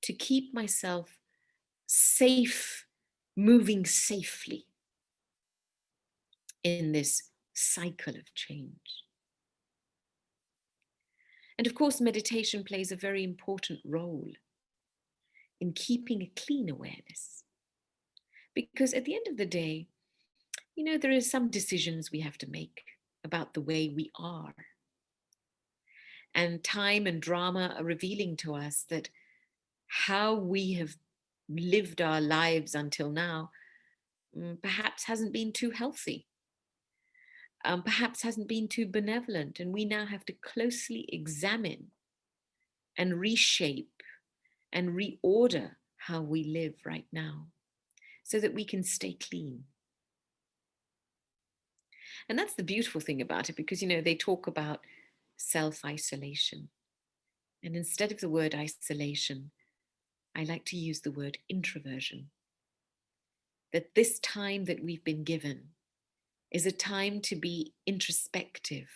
to keep myself safe, moving safely in this cycle of change. And of course, meditation plays a very important role in keeping a clean awareness. Because at the end of the day, there are some decisions we have to make about the way we are. And time and drama are revealing to us that how we have lived our lives until now perhaps hasn't been too healthy, perhaps hasn't been too benevolent. And we now have to closely examine and reshape and reorder how we live right now so that we can stay clean. And that's the beautiful thing about it, because, they talk about self-isolation. And instead of the word isolation, I like to use the word introversion. That this time that we've been given is a time to be introspective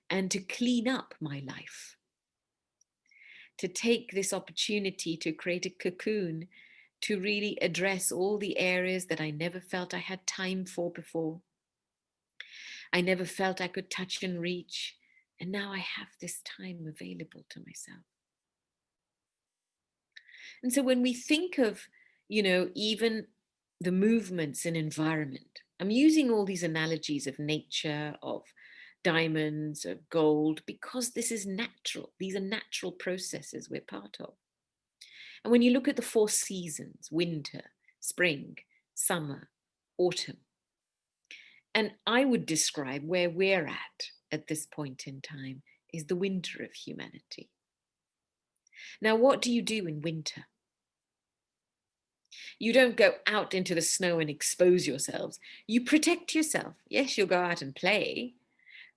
and to clean up my life. To take this opportunity to create a cocoon to really address all the areas that I never felt I had time for before. I never felt I could touch and reach. And now I have this time available to myself. And so when we think of, even the movements in environment, I'm using all these analogies of nature, of diamonds, of gold, because this is natural. These are natural processes we're part of. And when you look at the 4 seasons, winter, spring, summer, autumn, and I would describe where we're at this point in time, is the winter of humanity. Now, what do you do in winter? You don't go out into the snow and expose yourselves. You protect yourself. Yes, you'll go out and play,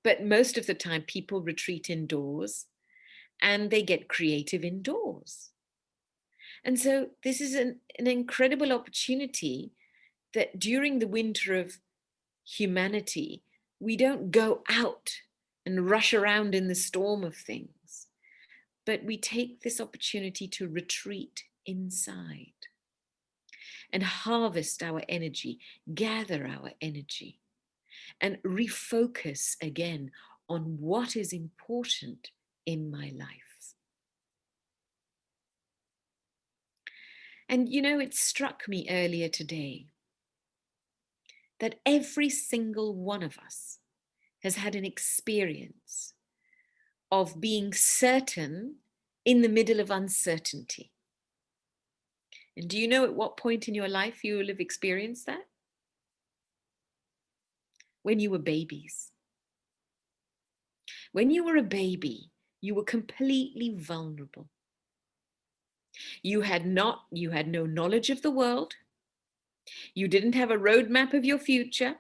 but most of the time people retreat indoors and they get creative indoors. And so this is an incredible opportunity that during the winter of humanity, we don't go out and rush around in the storm of things, but we take this opportunity to retreat inside and harvest our energy, gather our energy, and refocus again on what is important in my life. And it struck me earlier today that every single one of us has had an experience of being certain in the middle of uncertainty. And do you know at what point in your life you will have experienced that? When you were babies. When you were a baby, you were completely vulnerable. You had no knowledge of the world. You didn't have a roadmap of your future.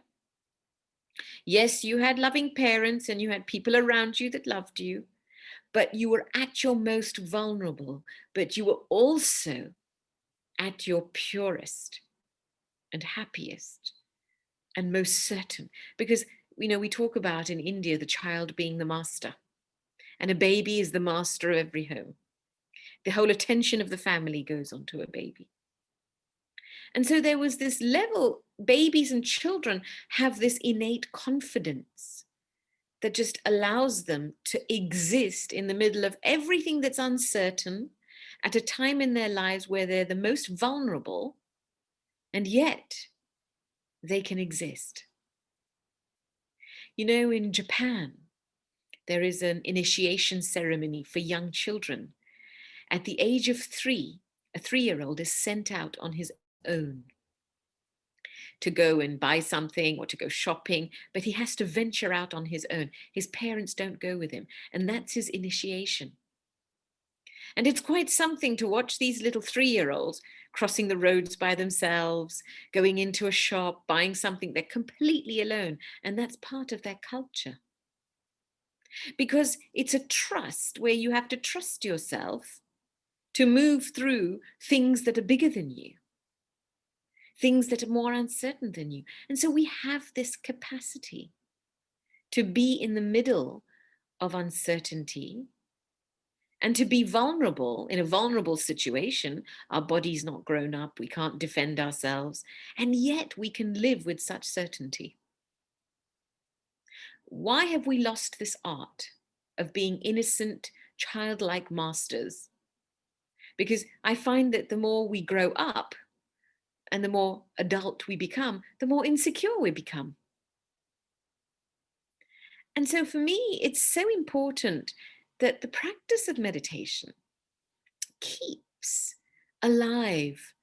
Yes, you had loving parents and you had people around you that loved you, but you were at your most vulnerable, but you were also at your purest and happiest and most certain. Because, we talk about in India, the child being the master, and a baby is the master of every home. The whole attention of the family goes onto a baby. And so there was this level, babies and children have this innate confidence that just allows them to exist in the middle of everything that's uncertain at a time in their lives where they're the most vulnerable, and yet they can exist. In Japan, there is an initiation ceremony for young children. At the age of 3, a 3-year-old is sent out on his own to go and buy something or to go shopping, but he has to venture out on his own. His parents don't go with him, and that's his initiation. And it's quite something to watch these little 3-year-olds crossing the roads by themselves, going into a shop, buying something. They're completely alone, and that's part of their culture. Because it's a trust where you have to trust yourself to move through things that are bigger than you, things that are more uncertain than you. And so we have this capacity to be in the middle of uncertainty And to be vulnerable in a vulnerable situation, our body's not grown up, we can't defend ourselves, and yet we can live with such certainty. Why have we lost this art of being innocent, childlike masters? Because I find that the more we grow up and the more adult we become, the more insecure we become. And so for me, it's so important that the practice of meditation keeps alive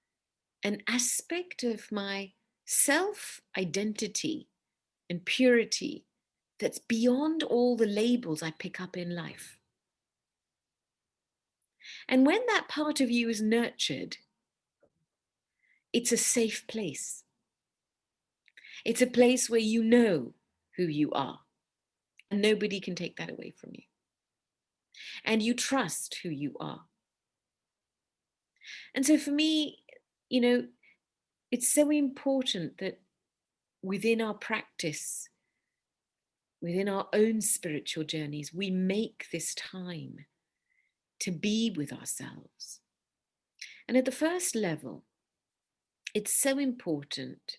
an aspect of my self identity and purity that's beyond all the labels I pick up in life. And when that part of you is nurtured, it's a safe place. It's a place where you know who you are, and nobody can take that away from you. And you trust who you are. And so for me, it's so important that within our practice, within our own spiritual journeys, we make this time to be with ourselves. And at the first level, it's so important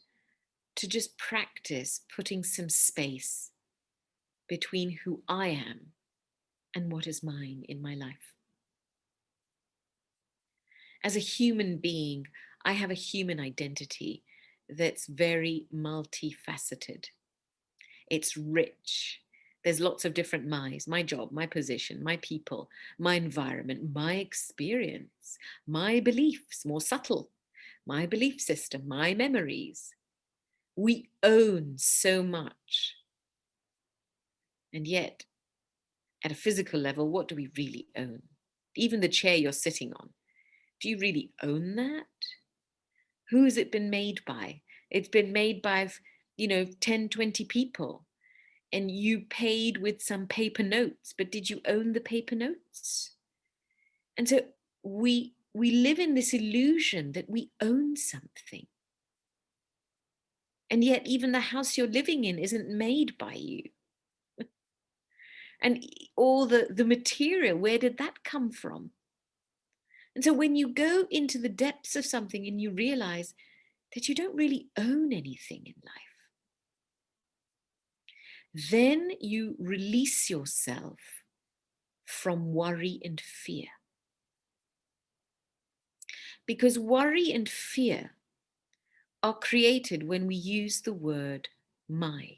to just practice putting some space between who I am and what is mine in my life. As a human being, I have a human identity that's very multifaceted. It's rich. There's lots of different my's, my job, my position, my people, my environment, my experience, my beliefs, more subtle, my belief system, my memories. We own so much. And yet, at a physical level, what do we really own? Even the chair you're sitting on, do you really own that? Who has it been made by? It's been made by, 10, 20 people. And you paid with some paper notes, but did you own the paper notes? And so we live in this illusion that we own something. And yet even the house you're living in isn't made by you. And all the material, where did that come from? And so when you go into the depths of something and you realize that you don't really own anything in life, then you release yourself from worry and fear. Because worry and fear are created when we use the word my.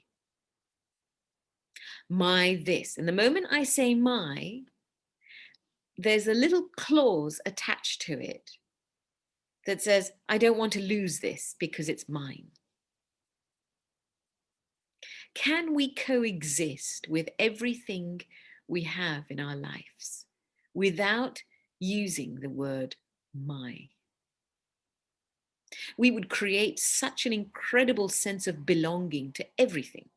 My this. And the moment I say my, there's a little clause attached to it that says, I don't want to lose this because it's mine. Can we coexist with everything we have in our lives without using the word my? We would create such an incredible sense of belonging to everything.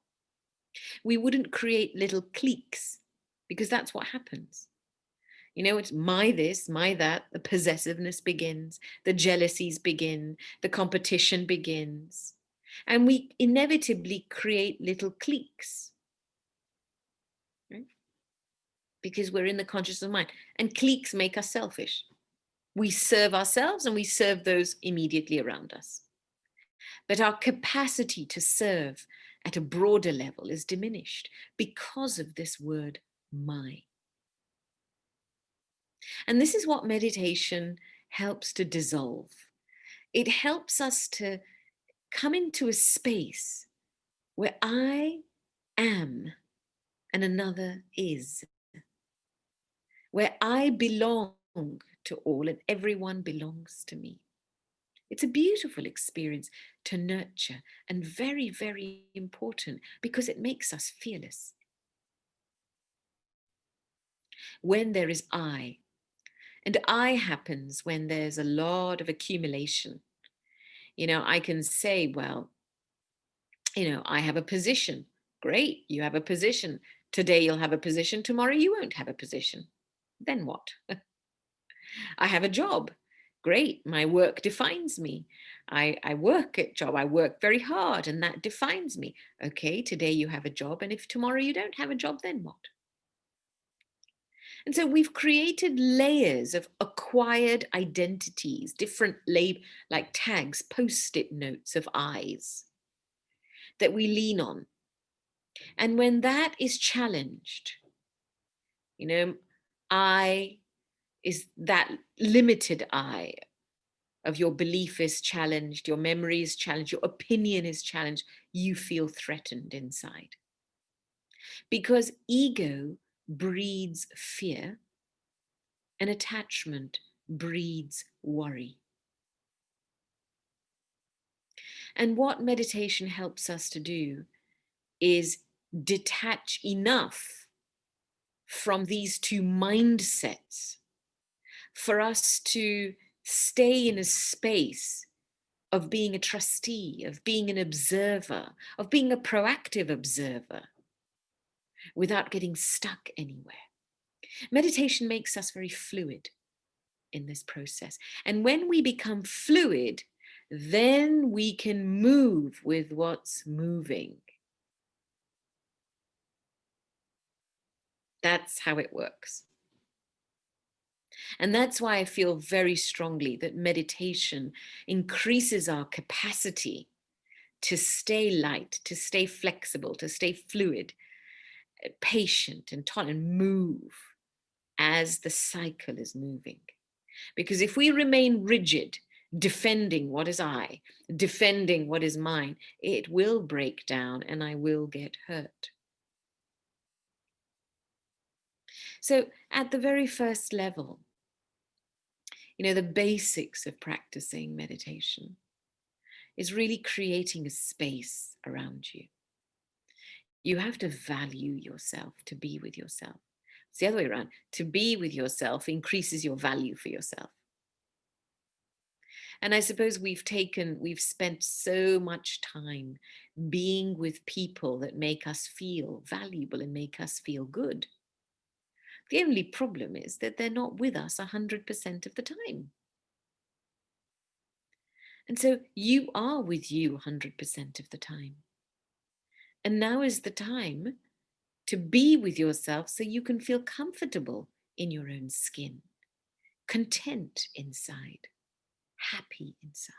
We wouldn't create little cliques because that's what happens. It's my this, my that, the possessiveness begins, the jealousies begin, the competition begins. And we inevitably create little cliques, right? Because we're in the consciousness of mind. And cliques make us selfish. We serve ourselves and we serve those immediately around us. But our capacity to serve at a broader level is diminished because of this word my. And this is what meditation helps to dissolve. It helps us to come into a space where I am and another is, where I belong to all and everyone belongs to me. It's a beautiful experience to nurture and very, very important because it makes us fearless. When there is I, and I happens when there's a lot of accumulation. I can say, well, I have a position. Great, you have a position. Today you'll have a position, tomorrow you won't have a position. Then what? I have a job. Great, my work defines me. I work at job, I work very hard and that defines me. Okay, today you have a job and if tomorrow you don't have a job, then what? And so we've created layers of acquired identities, different like tags, post-it notes of I's that we lean on. And when that is challenged, you know, I is that limited I of your belief is challenged, your memory is challenged, your opinion is challenged, you feel threatened inside. Because ego breeds fear and attachment breeds worry. And what meditation helps us to do is detach enough from these two mindsets for us to stay in a space of being a trustee, of being an observer, of being a proactive observer without getting stuck anywhere. Meditation makes us very fluid in this process. And when we become fluid, then we can move with what's moving. That's how it works. And that's why I feel very strongly that meditation increases our capacity to stay light, to stay flexible, to stay fluid, patient and tolerant, and move as the cycle is moving. Because if we remain rigid, defending what is I, defending what is mine, it will break down and I will get hurt. So at the very first level, the basics of practicing meditation is really creating a space around you. You have to value yourself to be with yourself. It's the other way around. To be with yourself increases your value for yourself. And I suppose we've spent so much time being with people that make us feel valuable and make us feel good. The only problem is that they're not with us 100% of the time. And so you are with you 100% of the time. And now is the time to be with yourself so you can feel comfortable in your own skin, content inside, happy inside.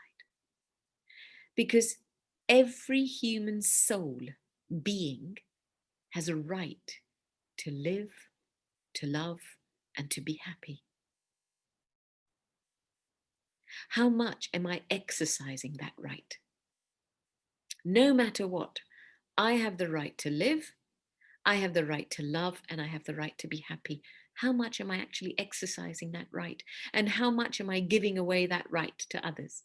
Because every human soul being has a right to live, to love, and to be happy. How much am I exercising that right? No matter what, I have the right to live, I have the right to love, and I have the right to be happy. How much am I actually exercising that right? And how much am I giving away that right to others?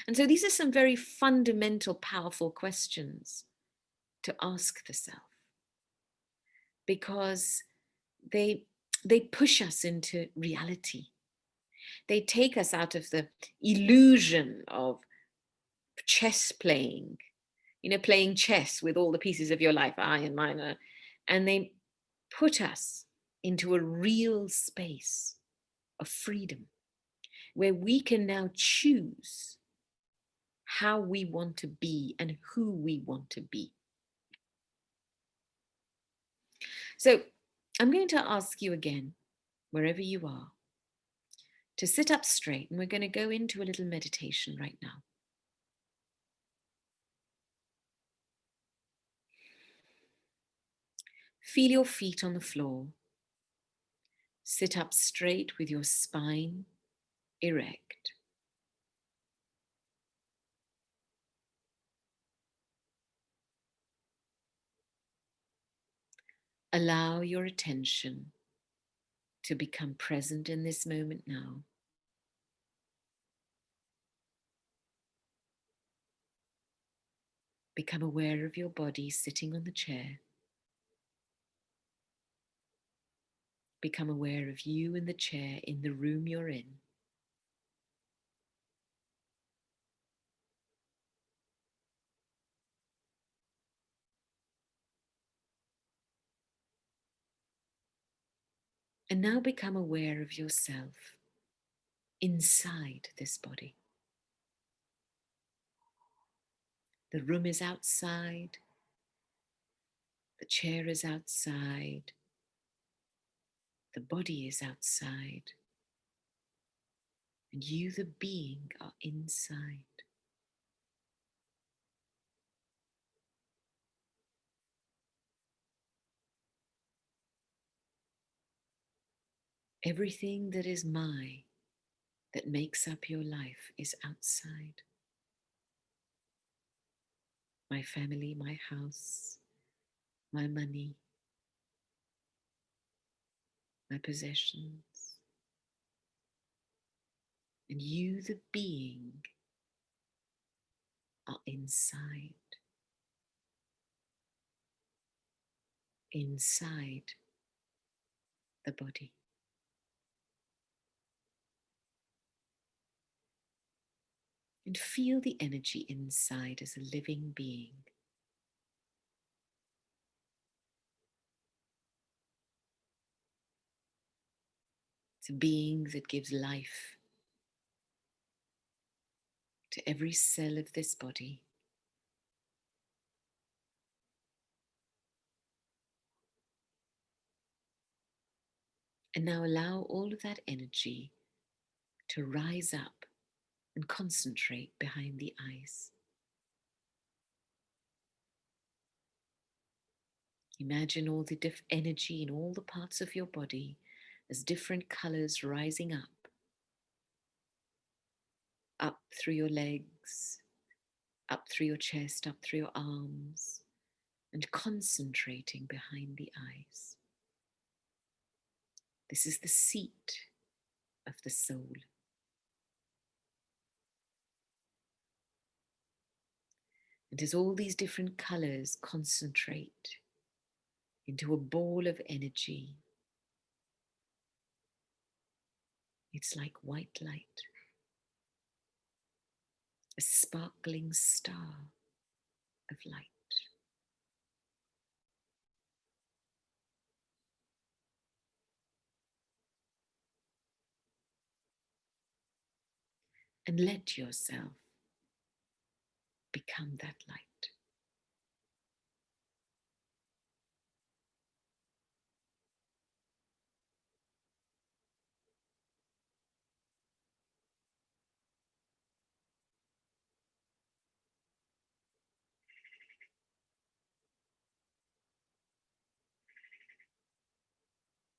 And so these are some very fundamental, powerful questions to ask the self, because they push us into reality. They take us out of the illusion of chess playing, playing chess with all the pieces of your life, I and mine, and they put us into a real space of freedom where we can now choose how we want to be and who we want to be. So I'm going to ask you again, wherever you are, to sit up straight, and we're going to go into a little meditation right now. Feel your feet on the floor. Sit up straight with your spine erect. Allow your attention to become present in this moment now. Become aware of your body sitting on the chair. Become aware of you in the chair in the room you're in. And now become aware of yourself inside this body. The room is outside. The chair is outside. The body is outside. And you, the being, are inside. Everything that is that makes up your life, is outside. My family, my house, my money, my possessions. And you, the being, are inside. Inside the body. And feel the energy inside as a living being. It's a being that gives life to every cell of this body. And now allow all of that energy to rise up and concentrate behind the eyes. Imagine all the energy in all the parts of your body as different colors rising up through your legs, up through your chest, up through your arms, and concentrating behind the eyes. This is the seat of the soul. And as all these different colors concentrate into a ball of energy, it's like white light, a sparkling star of light. And let yourself become that light.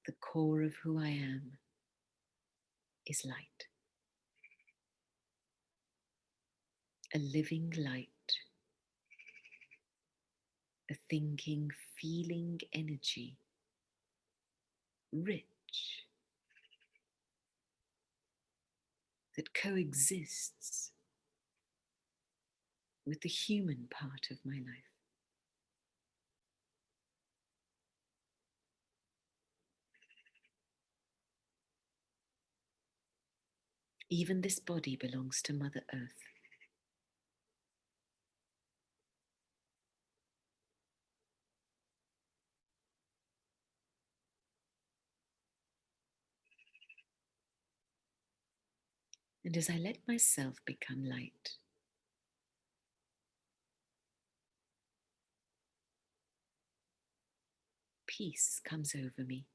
The core of who I am is light. A living light, a thinking, feeling energy, rich, that coexists with the human part of my life. Even this body belongs to Mother Earth. And as I let myself become light, peace comes over me.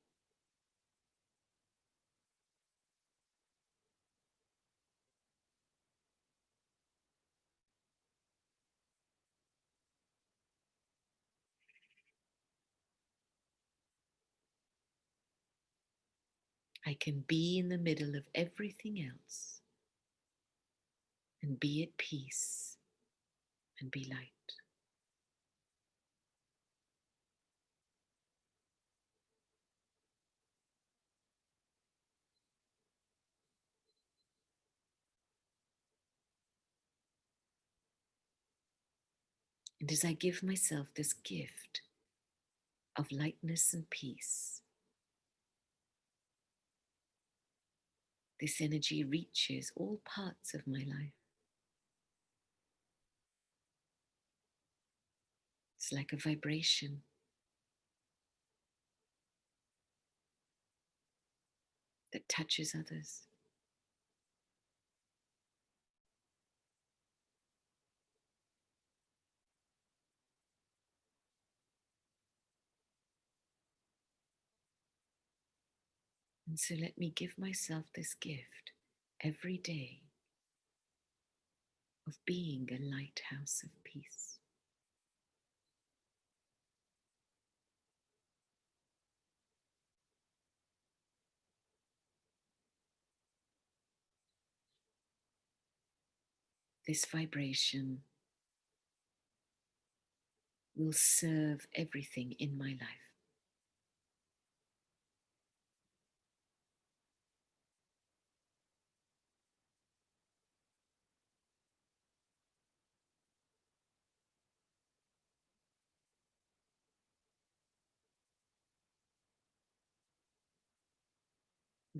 I can be in the middle of everything else and be at peace and be light. And as I give myself this gift of lightness and peace, this energy reaches all parts of my life. It's like a vibration that touches others. And so let me give myself this gift every day of being a lighthouse of peace. This vibration will serve everything in my life.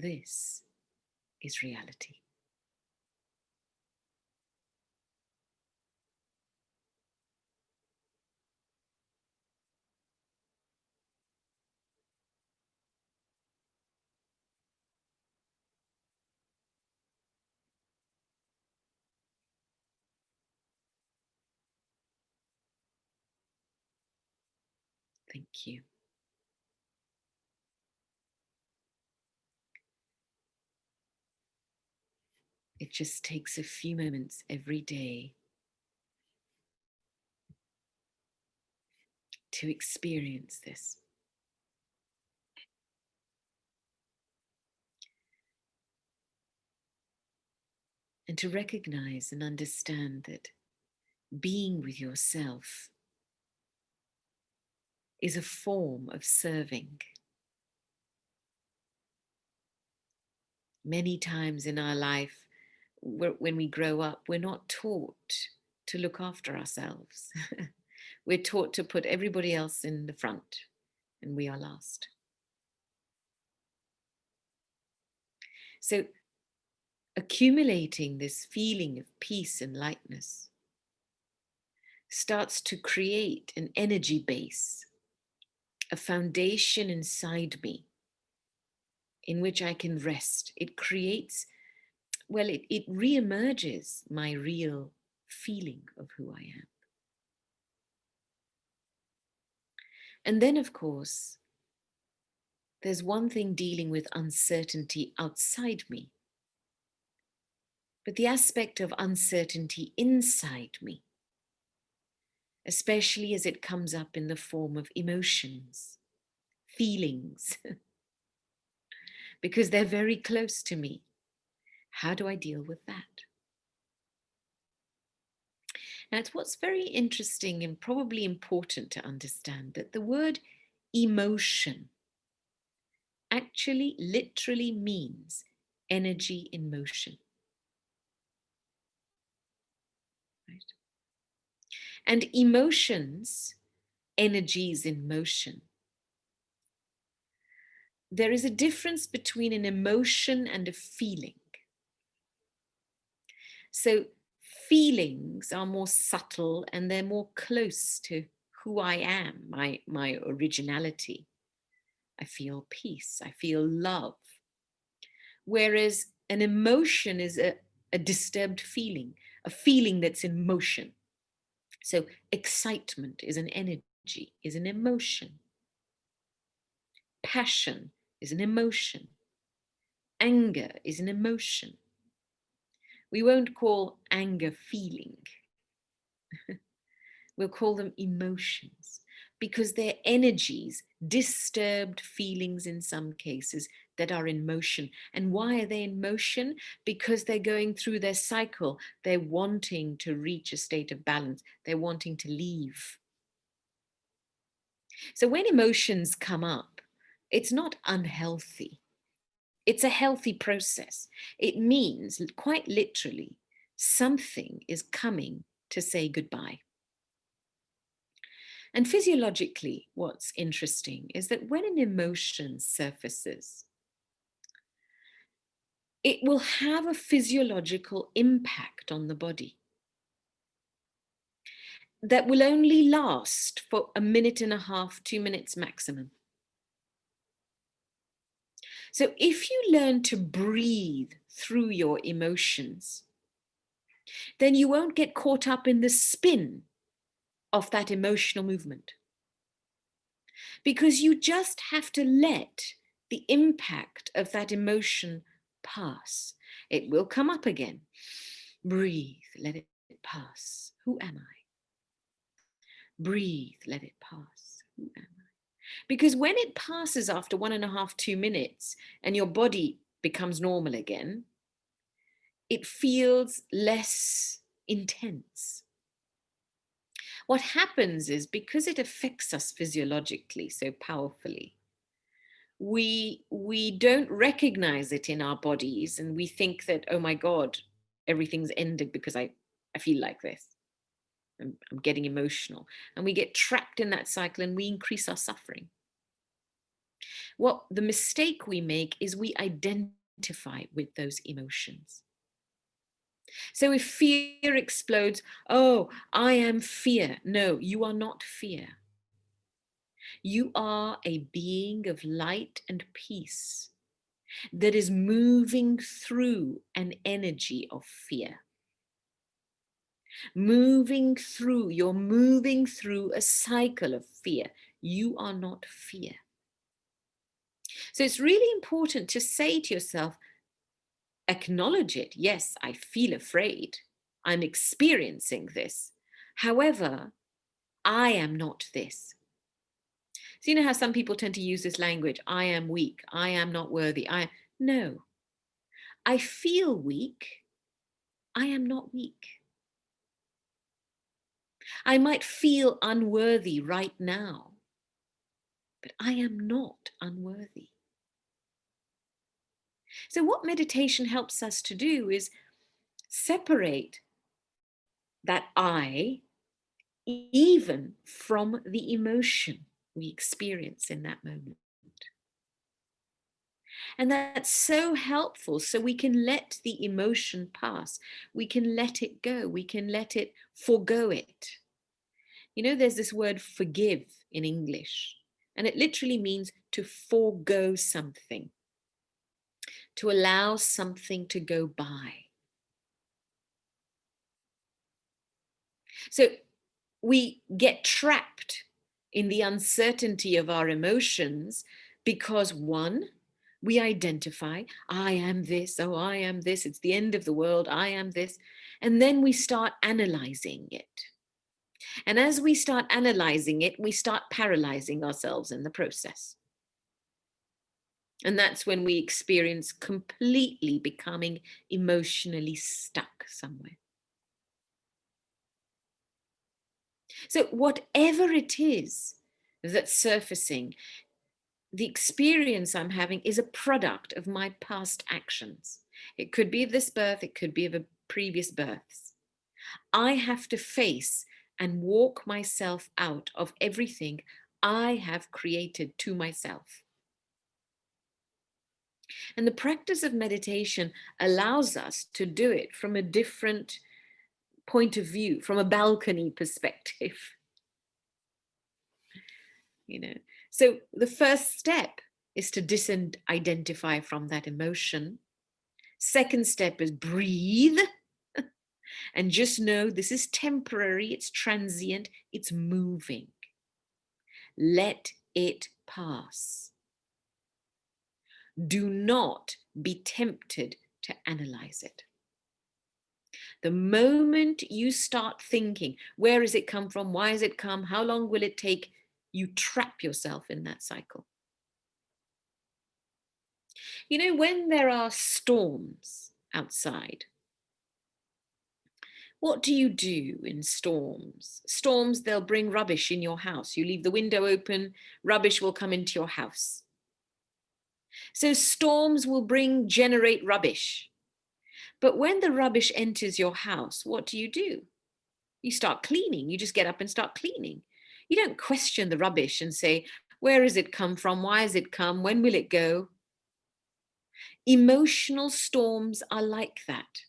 This is reality. Thank you. It just takes a few moments every day to experience this. And to recognize and understand that being with yourself is a form of serving. Many times in our life, when we grow up, we're not taught to look after ourselves. We're taught to put everybody else in the front, and we are last. So, accumulating this feeling of peace and lightness starts to create an energy base, a foundation inside me in which I can rest. It creates, well, it re-emerges my real feeling of who I am. And then, of course, there's one thing dealing with uncertainty outside me, but the aspect of uncertainty inside me, especially as it comes up in the form of emotions, feelings, because they're very close to me. How do I deal with that? Now, it's what's very interesting and probably important to understand that the word emotion actually literally means energy in motion. Right? And emotions, energies in motion. There is a difference between an emotion and a feeling. So feelings are more subtle and they're more close to who I am, my originality. I feel peace, I feel love. Whereas an emotion is a disturbed feeling, a feeling that's in motion. So excitement is an energy, is an emotion. Passion is an emotion. Anger is an emotion. We won't call anger feeling. We'll call them emotions because they're energies, disturbed feelings in some cases that are in motion. And why are they in motion? Because they're going through their cycle. They're wanting to reach a state of balance. They're wanting to leave. So when emotions come up, it's not unhealthy. It's a healthy process. It means, quite literally, something is coming to say goodbye. And physiologically, what's interesting is that when an emotion surfaces, it will have a physiological impact on the body that will only last for a minute and a half, 2 minutes maximum. So if you learn to breathe through your emotions, then you won't get caught up in the spin of that emotional movement. Because you just have to let the impact of that emotion pass. It will come up again. Breathe, let it pass. Who am I? Breathe, let it pass. Who am I? Because when it passes after 1.5, 2 minutes and your body becomes normal again, it feels less intense. What happens is, because it affects us physiologically so powerfully, we don't recognize it in our bodies, and we think that, oh my God, everything's ended because I feel like this. I'm getting emotional. And we get trapped in that cycle and we increase our suffering. What the mistake we make is we identify with those emotions. So if fear explodes, oh, I am fear. No, you are not fear. You are a being of light and peace that is moving through an energy of fear. You're moving through a cycle of fear. You are not fear. So it's really important to say to yourself, acknowledge it. Yes, I feel afraid. I'm experiencing this. However, I am not this. So you know how some people tend to use this language, I am weak, I am not worthy. No, I feel weak. I am not weak. I might feel unworthy right now, but I am not unworthy. So what meditation helps us to do is separate that I even from the emotion we experience in that moment. And that's so helpful, so we can let the emotion pass. We can let it go. We can let it forgo it. You know, there's this word forgive in English, and it literally means to forego something, to allow something to go by. So we get trapped in the uncertainty of our emotions because, one, we identify, I am this, oh, I am this, it's the end of the world, I am this. And then we start analyzing it. And as we start analyzing it, we start paralyzing ourselves in the process. And that's when we experience completely becoming emotionally stuck somewhere. So whatever it is that's surfacing, the experience I'm having is a product of my past actions. It could be of this birth, it could be of a previous births. I have to face and walk myself out of everything I have created to myself. And the practice of meditation allows us to do it from a different point of view, from a balcony perspective. You know, so the first step is to disidentify from that emotion. Second step is breathe and just know this is temporary, it's transient, it's moving. Let it pass. Do not be tempted to analyze it. The moment you start thinking, where has it come from? Why has it come? How long will it take? You trap yourself in that cycle. You know, when there are storms outside, what do you do in storms? Storms, they'll bring rubbish in your house. You leave the window open, rubbish will come into your house. So storms will generate rubbish. But when the rubbish enters your house, what do? You start cleaning. You just get up and start cleaning. You don't question the rubbish and say, where has it come from? Why has it come? When will it go? Emotional storms are like that.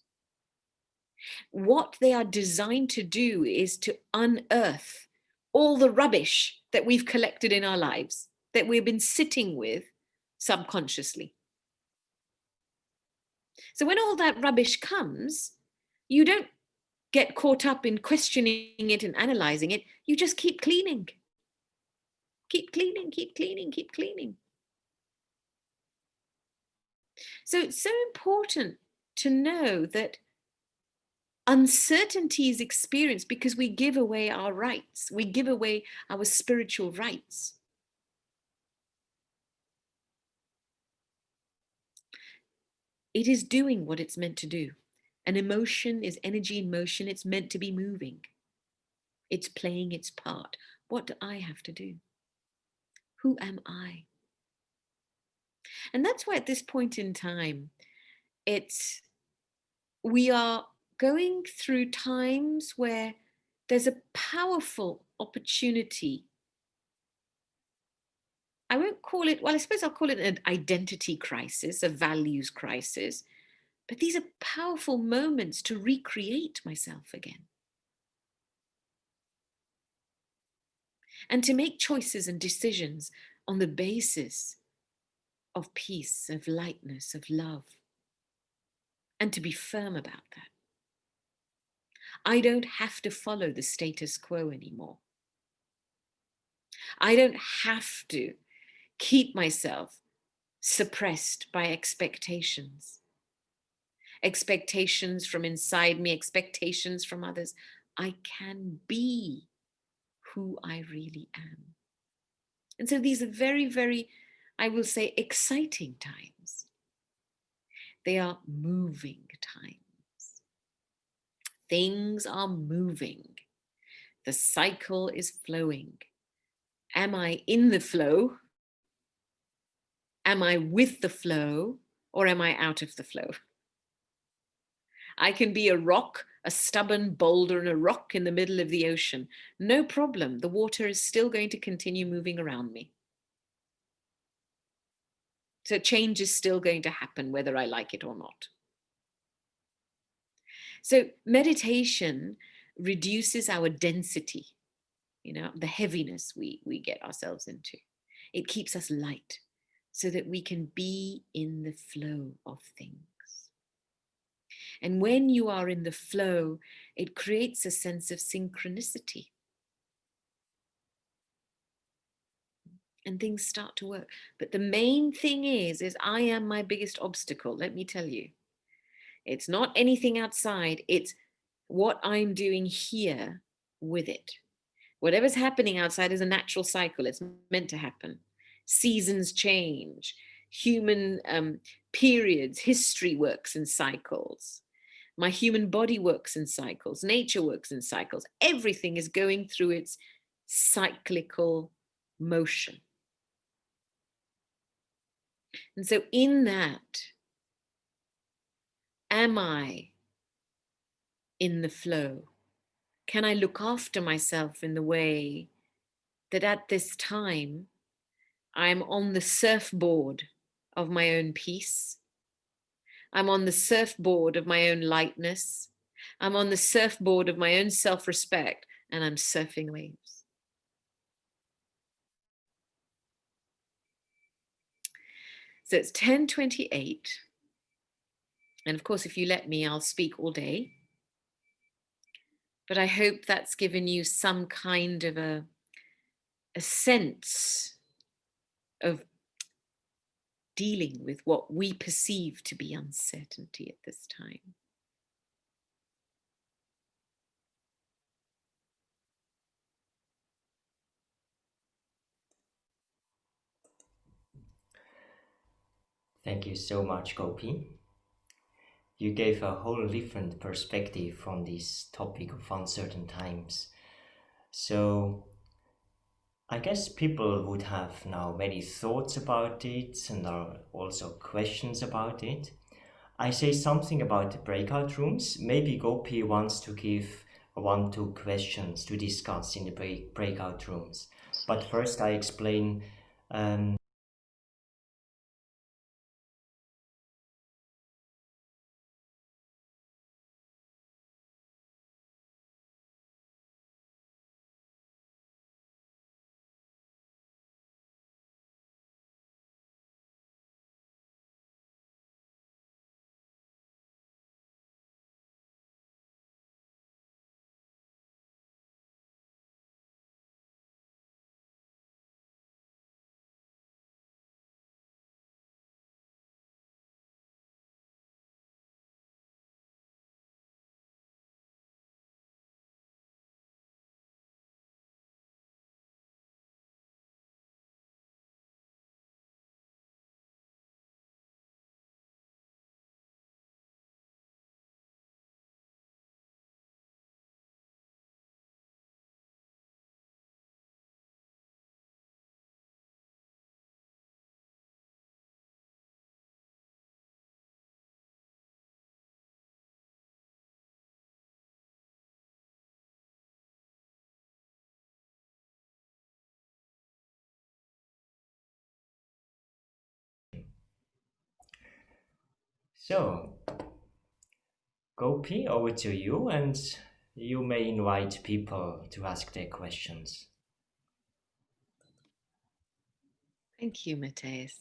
What they are designed to do is to unearth all the rubbish that we've collected in our lives, that we've been sitting with subconsciously. So when all that rubbish comes, you don't get caught up in questioning it and analyzing it. You just keep cleaning. Keep cleaning, keep cleaning, keep cleaning. So it's so important to know that uncertainty is experienced because we give away our rights. We give away our spiritual rights. It is doing what it's meant to do. An emotion is energy in motion. It's meant to be moving. It's playing its part. What do I have to do? Who am I? And that's why at this point in time, we are going through times where there's a powerful opportunity. I won't call it, well, I suppose I'll call it an identity crisis, a values crisis, but these are powerful moments to recreate myself again and to make choices and decisions on the basis of peace, of lightness, of love, and to be firm about that. I don't have to follow the status quo anymore. I don't have to keep myself suppressed by expectations. Expectations from inside me, expectations from others. I can be who I really am. And so these are very, very, I will say, exciting times. They are moving times. Things are moving. The cycle is flowing. Am I in the flow? Am I with the flow? Or am I out of the flow? I can be a rock, a stubborn boulder and a rock in the middle of the ocean. No problem. The water is still going to continue moving around me. So change is still going to happen whether I like it or not. So meditation reduces our density, the heaviness we get ourselves into. It keeps us light so that we can be in the flow of things. And when you are in the flow, it creates a sense of synchronicity. And things start to work. But the main thing is I am my biggest obstacle, let me tell you. It's not anything outside, it's what I'm doing here with it. Whatever's happening outside is a natural cycle. It's meant to happen. Seasons change, human periods, history works in cycles. My human body works in cycles. Nature works in cycles. Everything is going through its cyclical motion. And so in that, am I in the flow? Can I look after myself in the way that at this time I'm on the surfboard of my own peace? I'm on the surfboard of my own lightness. I'm on the surfboard of my own self-respect, and I'm surfing waves. So it's 10:28. And of course, if you let me, I'll speak all day. But I hope that's given you some kind of a sense of dealing with what we perceive to be uncertainty at this time. Thank you so much, Gopi. You gave a whole different perspective on this topic of uncertain times. So, I guess people would have now many thoughts about it and are also questions about it. I say something about the breakout rooms. Maybe Gopi wants to give one, two questions to discuss in the breakout rooms. But first, I explain um, So, Gopi, over to you, and you may invite people to ask their questions. Thank you, Matthias.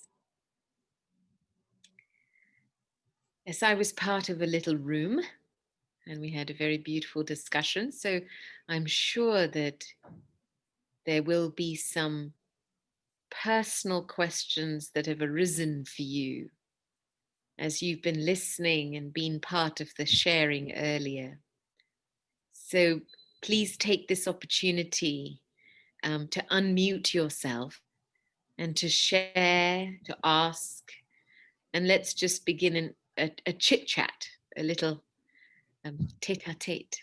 Yes, I was part of a little room and we had a very beautiful discussion. So I'm sure that there will be some personal questions that have arisen for you as you've been listening and been part of the sharing earlier. So please take this opportunity to unmute yourself and to share, to ask, and let's just begin a chit chat, a little tete-a-tete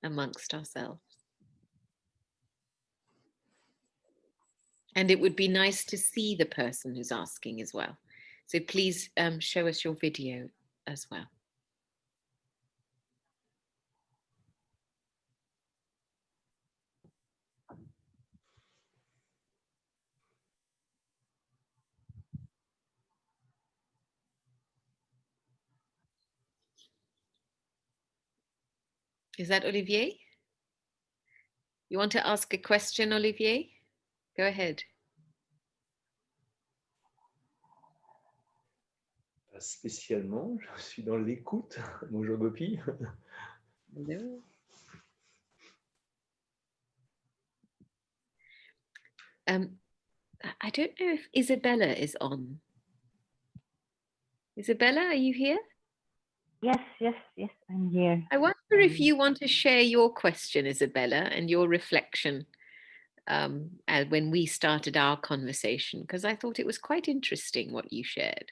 amongst ourselves. And it would be nice to see the person who's asking as well. So please show us your video as well. Is that Olivier? You want to ask a question, Olivier? Go ahead. Pas spécialement, je suis dans l'écoute. Bonjour Gopi. Hello. I don't know if Isabella is on. Isabella, are you here? Yes, I'm here. I wonder if you want to share your question, Isabella, and your reflection when we started our conversation, because I thought it was quite interesting what you shared.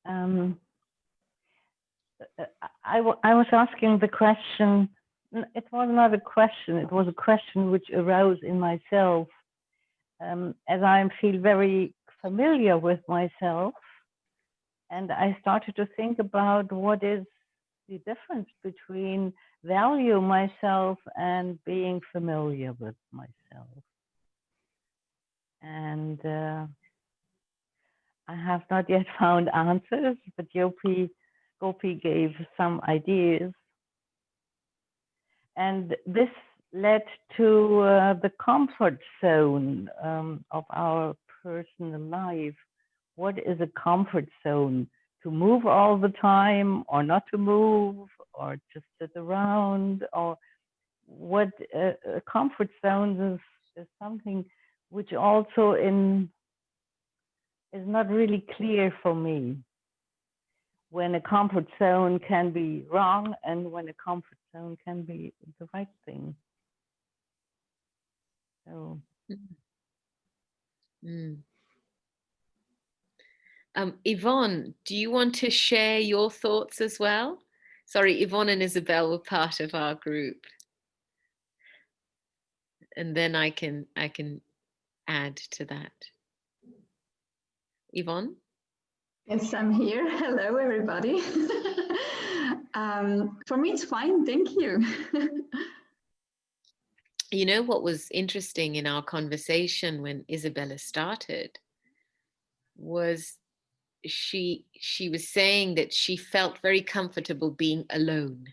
I was asking the question, it was not a question, it was a question which arose in myself. As I feel very familiar with myself, and I started to think about what is the difference between value myself and being familiar with myself. And I have not yet found answers, but Gopi gave some ideas. And this led to the comfort zone of our personal life. What is a comfort zone? To move all the time, or not to move, or just sit around, or what a comfort zone is something which also is not really clear for me. When a comfort zone can be wrong and when a comfort zone can be the right thing. So. Yvonne, do you want to share your thoughts as well? Sorry, Yvonne and Isabel were part of our group. And then I can add to that. Yvonne? Yes, I'm here. Hello, everybody. For me, it's fine. Thank you. You know what was interesting in our conversation when Isabella started was she was saying that she felt very comfortable being alone.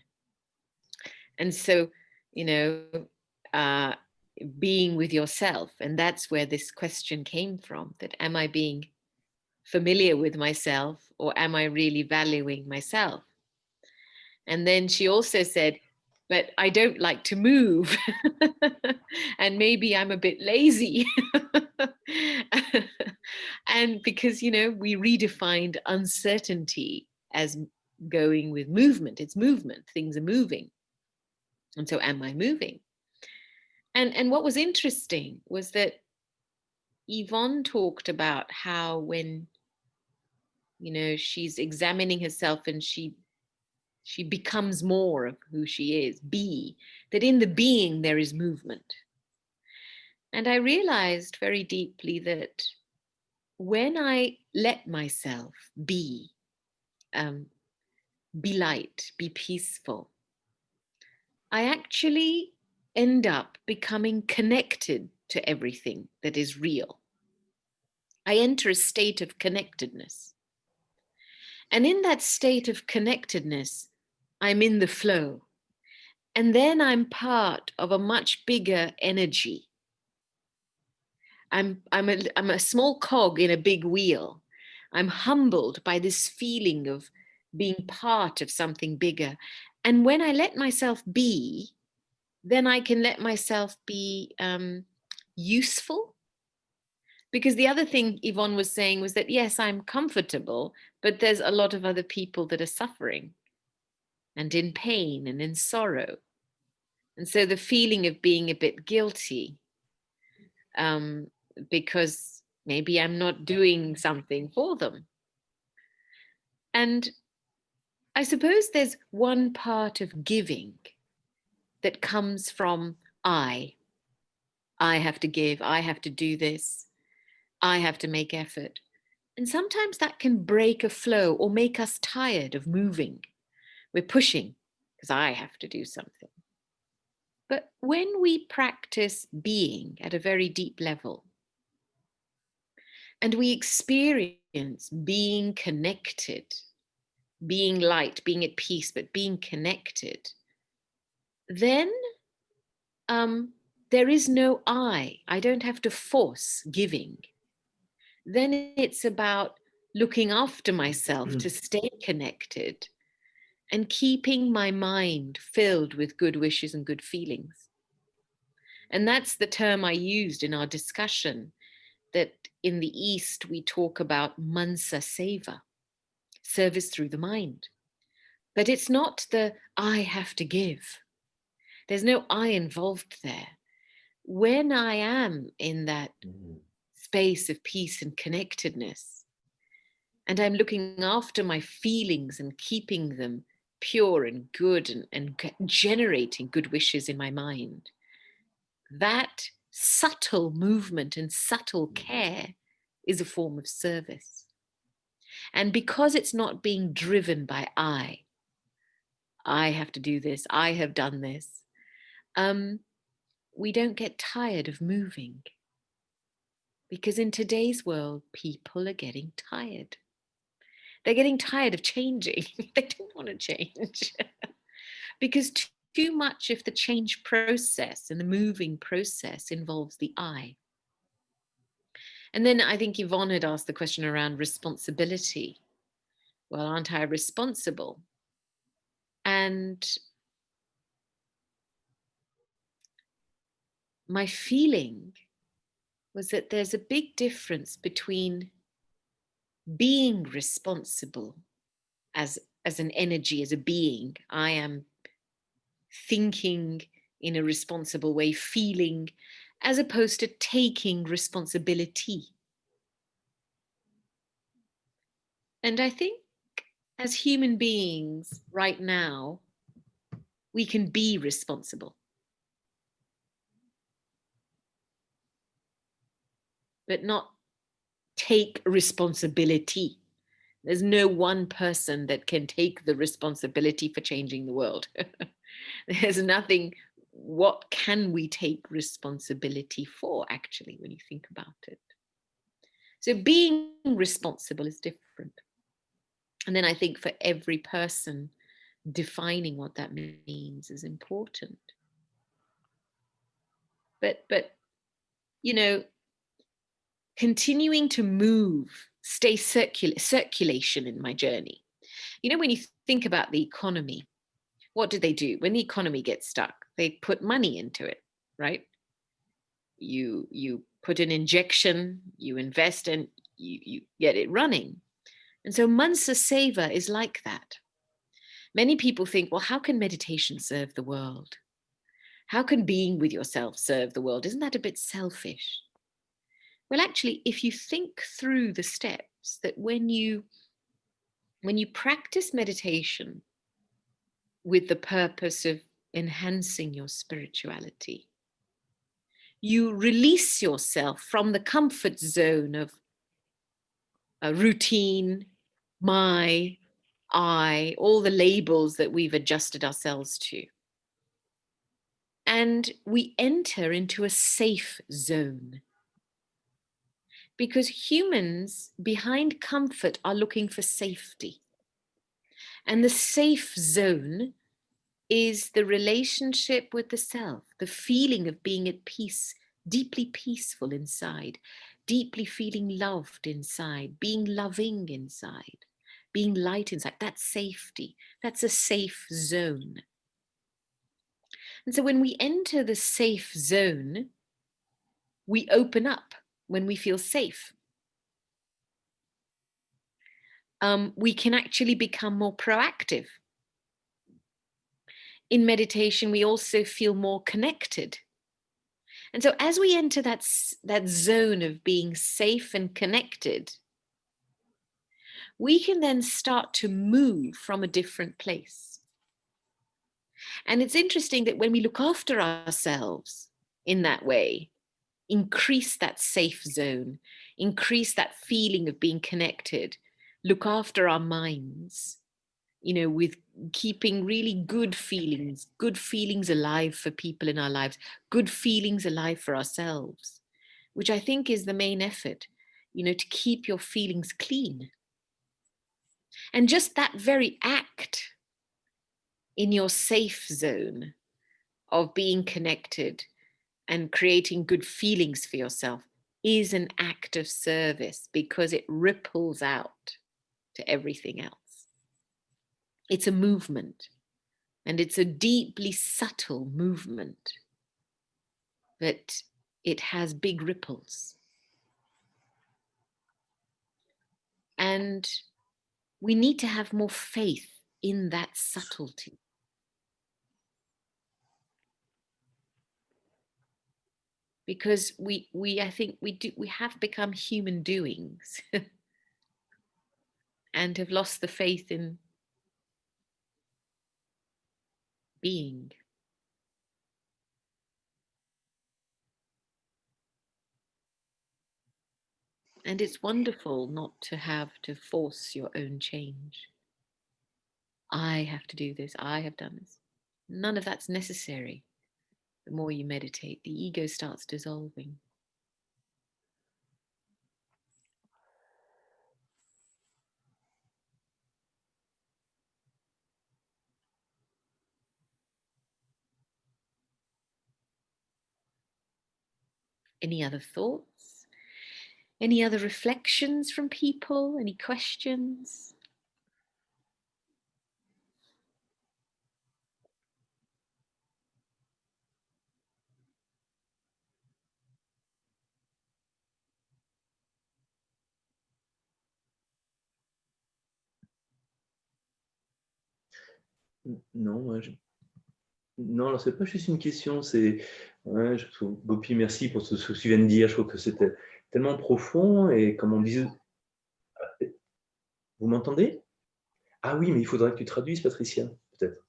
And so, you know, being with yourself. And that's where this question came from, that am I being familiar with myself or am I really valuing myself? And then she also said, but I don't like to move and maybe I'm a bit lazy. And because, you know, we redefined uncertainty as going with movement. It's movement, things are moving. And so am I moving? And what was interesting was that Yvonne talked about how when, you know, she's examining herself and she becomes more of who she is, that in the being there is movement. And I realized very deeply that when I let myself be light, be peaceful, I actually end up becoming connected to everything that is real. I enter a state of connectedness. And in that state of connectedness, I'm in the flow. And then I'm part of a much bigger energy. I'm a small cog in a big wheel. I'm humbled by this feeling of being part of something bigger. And when I let myself be, then I can let myself be useful. Because the other thing Yvonne was saying was that, yes, I'm comfortable, but there's a lot of other people that are suffering and in pain and in sorrow. And so the feeling of being a bit guilty, because maybe I'm not doing something for them. And I suppose there's one part of giving that comes from I have to give, I have to do this, I have to make effort. And sometimes that can break a flow or make us tired of moving. We're pushing because I have to do something. But when we practice being at a very deep level, and we experience being connected, being light, being at peace, but being connected, then there is no I. I don't have to force giving. Then it's about looking after myself to stay connected and keeping my mind filled with good wishes and good feelings. And that's the term I used in our discussion, that in the East we talk about mansa seva, service through the mind. But it's not the I have to give. There's no I involved there. When I am in that space of peace and connectedness, and I'm looking after my feelings and keeping them pure and good and generating good wishes in my mind, that subtle movement and subtle care is a form of service. And because it's not being driven by I have to do this, I have done this, we don't get tired of moving. Because in today's world, people are getting tired. They're getting tired of changing. They don't want to change. Because too much of the change process and the moving process involves the I. And then I think Yvonne had asked the question around responsibility. Well, aren't I responsible? And my feeling was that there's a big difference between being responsible as an energy, as a being. I am thinking in a responsible way, feeling, as opposed to taking responsibility. And I think as human beings right now, we can be responsible, but not take responsibility. There's no one person that can take the responsibility for changing the world. There's nothing. What can we take responsibility for, actually, when you think about it? So being responsible is different. And then I think for every person, defining what that means is important. But you know, continuing to move, stay circulation in my journey. You know, when you think about the economy, what do they do? When the economy gets stuck, they put money into it, right? You put an injection, you invest, and you get it running. And so mansa seva is like that. Many people think, well, how can meditation serve the world? How can being with yourself serve the world? Isn't that a bit selfish? Well, actually, if you think through the steps, that when you practice meditation with the purpose of enhancing your spirituality, you release yourself from the comfort zone of a routine, my, I, all the labels that we've adjusted ourselves to. And we enter into a safe zone. Because humans behind comfort are looking for safety. And the safe zone is the relationship with the self, the feeling of being at peace, deeply peaceful inside, deeply feeling loved inside, being loving inside, being light inside. That's safety. That's a safe zone. And so when we enter the safe zone, we open up when we feel safe. We can actually become more proactive. In meditation, we also feel more connected. And so as we enter that zone of being safe and connected, we can then start to move from a different place. And it's interesting that when we look after ourselves in that way, increase that safe zone, increase that feeling of being connected, look after our minds, with keeping really good feelings alive for people in our lives, good feelings alive for ourselves, which I think is the main effort, to keep your feelings clean. And just that very act in your safe zone of being connected and creating good feelings for yourself is an act of service, because it ripples out to everything else. It's a movement, and it's a deeply subtle movement, but it has big ripples. And we need to have more faith in that subtlety. Because I think we have become human doings and have lost the faith in being. And it's wonderful not to have to force your own change. I have to do this, I have done this. None of that's necessary. The more you meditate, the ego starts dissolving. Any other thoughts? Any other reflections from people? Any questions? Non, non, alors c'est pas juste une question, c'est... Ouais, je trouve, Gopi, merci pour ce que tu viens de dire. Je trouve que c'était tellement profond et comme on disait... Vous m'entendez? Ah oui, mais il faudrait que tu traduises, Patricia, peut-être.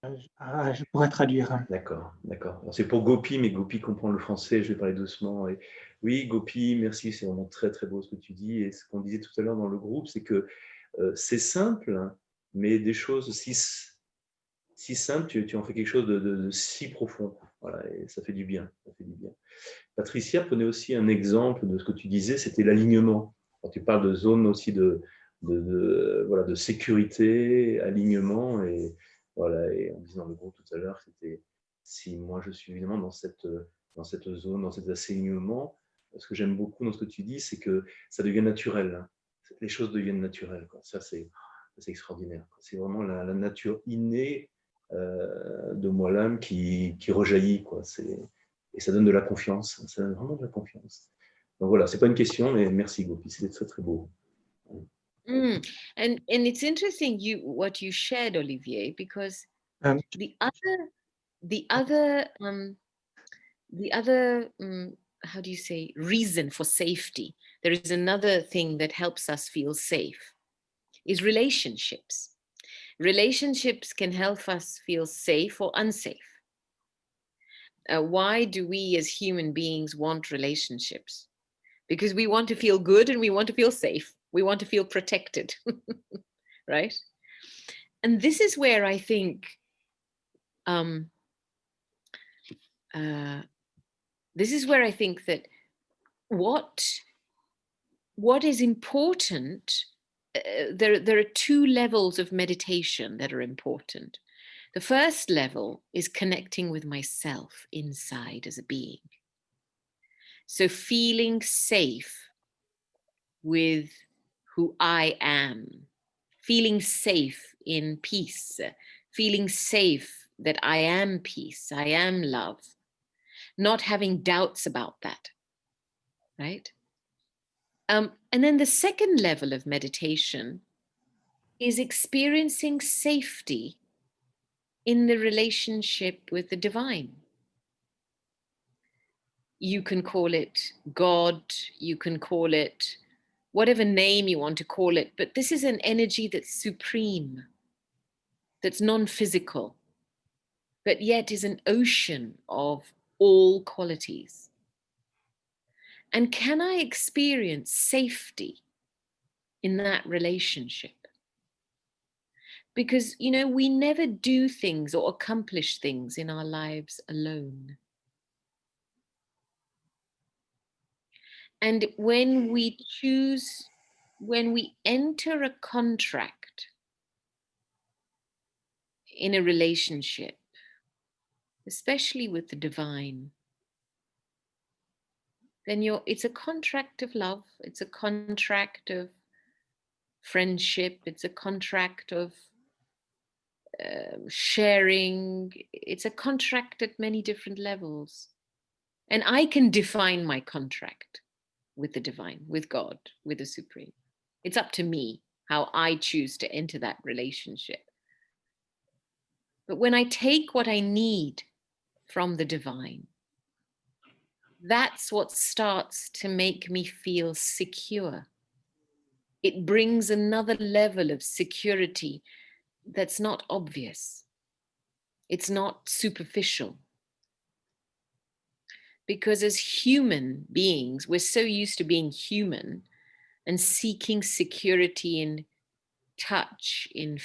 Je pourrais traduire. D'accord, d'accord. C'est pour Gopi, mais Gopi comprend le français, je vais parler doucement. Et... Oui, Gopi, merci, c'est vraiment très très beau ce que tu dis. Et ce qu'on disait tout à l'heure dans le groupe, c'est que c'est simple, hein, mais des choses si simples, tu en fais quelque chose de si profond. Voilà, et ça fait du bien, ça fait du bien. Patricia prenait aussi un exemple de ce que tu disais, c'était l'alignement. Quand tu parles de zone aussi voilà, de sécurité, alignement, et voilà, et on disait dans le groupe tout à l'heure, c'était si moi je suis évidemment dans cette zone, dans cet alignement, ce que j'aime beaucoup dans ce que tu dis, c'est que ça devient naturel, hein. Les choses deviennent naturelles, quoi. Ça c'est extraordinaire, quoi. C'est vraiment la nature innée de moi l'âme qui rejaillit, quoi. Et ça donne de la confiance, ça donne vraiment de la confiance. Donc voilà, c'est pas une question, mais merci Gopi, c'était très très beau. And it's interesting what you shared, Olivier, because the other how do you say, reason for safety, there is another thing that helps us feel safe, is relationships. Relationships can help us feel safe or unsafe. Why do we as human beings want relationships? Because we want to feel good and we want to feel safe. We want to feel protected, right? And this is where I think that what is important there are two levels of meditation that are important. The first level is connecting with myself inside as a being. So feeling safe with who I am, feeling safe in peace, feeling safe that I am peace, I am love, not having doubts about that, right? And then the second level of meditation is experiencing safety in the relationship with the divine. You can call it God, you can call it whatever name you want to call it, but this is an energy that's supreme, that's non-physical, but yet is an ocean of all qualities. And can I experience safety in that relationship? Because, you know, we never do things or accomplish things in our lives alone. And when we choose, when we enter a contract in a relationship, especially with the divine, then it's a contract of love, it's a contract of friendship, it's a contract of sharing, it's a contract at many different levels. And I can define my contract with the divine, with God, with the Supreme. It's up to me how I choose to enter that relationship. But when I take what I need from the divine, that's what starts to make me feel secure. It brings another level of security that's not obvious. It's not superficial. Because as human beings, we're so used to being human and seeking security in touch, in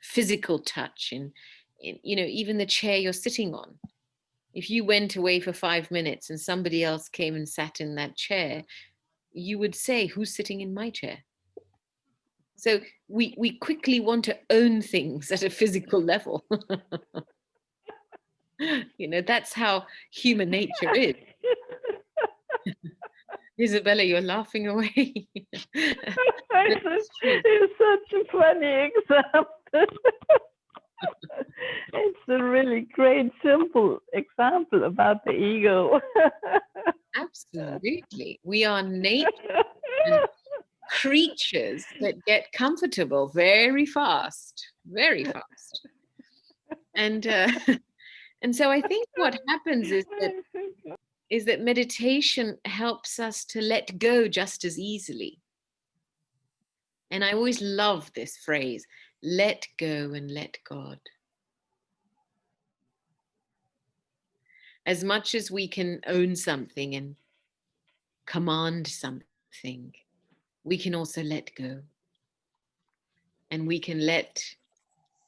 physical touch, in you know, even the chair you're sitting on. If you went away for 5 minutes and somebody else came and sat in that chair, you would say, who's sitting in my chair? So we quickly want to own things at a physical level. You know, that's how human nature is. Isabella, you're laughing away. It's such a funny example. It's a really great, simple example about the ego. Absolutely. We are nature and creatures that get comfortable very fast, very fast. And and so I think what happens is that meditation helps us to let go just as easily. And I always love this phrase, let go and let God. As much as we can own something and command something, we can also let go. And we can let